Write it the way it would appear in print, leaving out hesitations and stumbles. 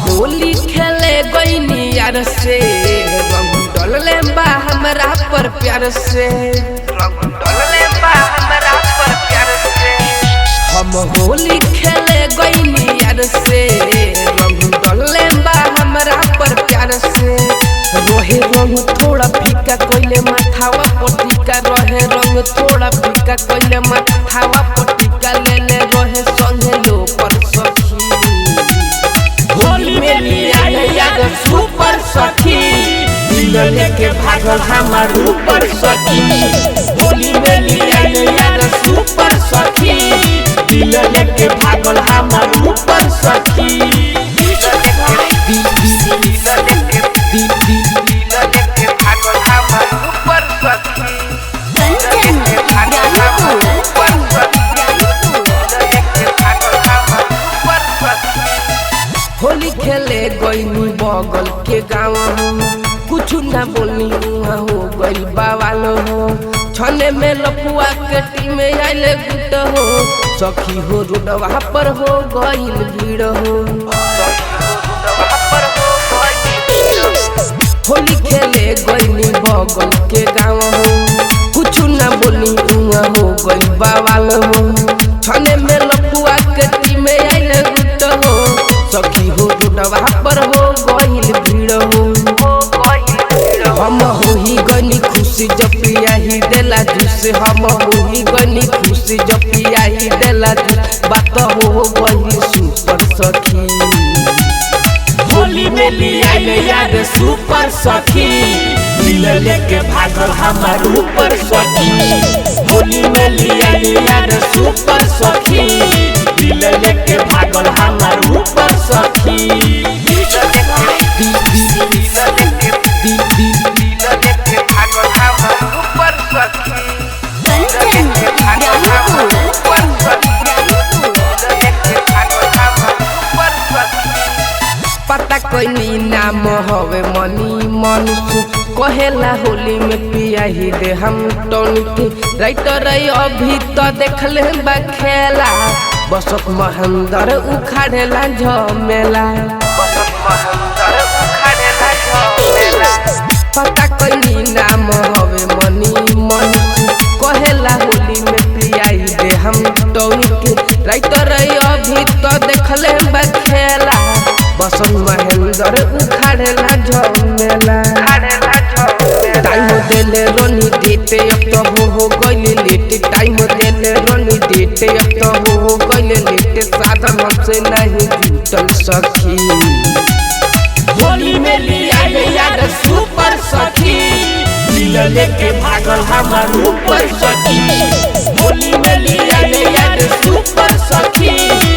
होली खेले गईनी यार से रंग डलले बा हमरा पर प्यार से रंग डलले बा हमरा पर प्यार से हम होली खेले गईनी यार से रंग डलले बा हमरा पर प्यार से रोहे रंग थोड़ा फीका कोइले माथावा पटिका रहे रंग थोड़ा फीका कोइले माथावा पटिका ले ले रोहे संगे लो पर सखी होली में लिया याद सुपर सखी दिल लेके भागल हमार ऊपर सखी होली में लिया याद सुपर सखी दिल लेके भागल हमार ऊपर सखी दिल लेके भागल हमार ऊपर सखी होली खेले गईनी बगल के गाँव कुछ ना बोली हो गई बावाल हो छने में लपुआ के टीम आइले गुट हो सखी हो रोडवा पर हो गईल भीड़ हो होली खेले गईनी बगल के गाँव कुछ ना बोली हो गई बावाल हो छने में लपुआ के टीम आइले गुट हो सखी हो रोडवा पर हो गईल भीड़ हो हम होही गनी खुशी जब पिया ही देला जूस हम होही गनी खुशी जब पिया ही देला जूस बात हो गई सुपर सखी होली में लिया याद सुपर सखी दिल लेके भागल हमार ऊपर सखी होली में लिया याद सुपर सखी दिल लेके भागल हमार ऊपर सखी पता कोई नाम हवे मनी मनुष्य कहेला होली में पिया ही दे हम टोनिक राइटर अभी तो देखले बा खेला बसक महेंद्र उखाड़ेला झमेला पता कोई नाम हवे मनी मनुष्य कहेला होली में पिया ही दे हम टोनिक राइटर अभी तो देखले बा खेला बसन महेंद्र उखाड़ेला झमेला टाइम देले रोनी देते अब तो हो गइले लेट टाइम देले रोनी देते अब तो हो गइले लेट साधन हमसे नहीं जुटल सखी होली में लिया याद सुपर सखी दिल लेके भागल हमार ऊपर सखी होली में लिया याद सुपर सखी